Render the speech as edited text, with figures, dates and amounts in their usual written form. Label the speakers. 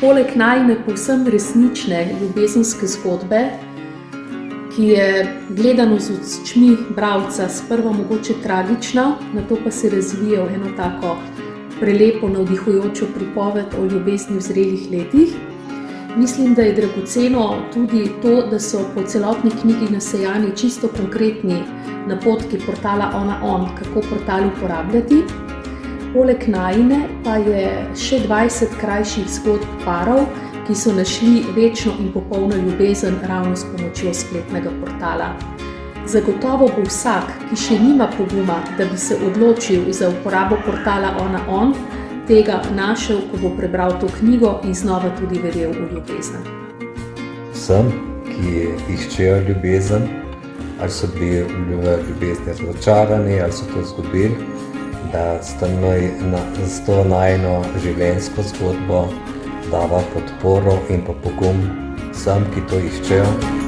Speaker 1: Poleg najine povsem resnične ljubezenske zgodbe, ki je gledano z očmi bralca sprva mogoče tragična, nato pa se razvije v eno tako prelepo, navdihujočo pripoved o ljubezni v zrelih letih. Mislim, da je dragoceno tudi to, da so po celotni knjigi nasejani čisto konkretni napotki portala OnaOn, kako portal uporabljati. Poleg najine pa je še 20 krajših zgodb parov, ki so našli večno in popolno ljubezen ravno s pomočjo spletnega portala. Zagotovo bo vsak, ki še nima poguma, da bi se odločil za uporabo portala OnaOn, tega našel, ko bo prebral to knjigo in znova tudi verjel v ljubezen.
Speaker 2: Vsem, ki iščejo ljubezen, ali so bili v ljubezni razočarani, ali so to izgubili, da s to najino življenjsko zgodbo dava podporo in pa pogum vsem, ki to iščejo.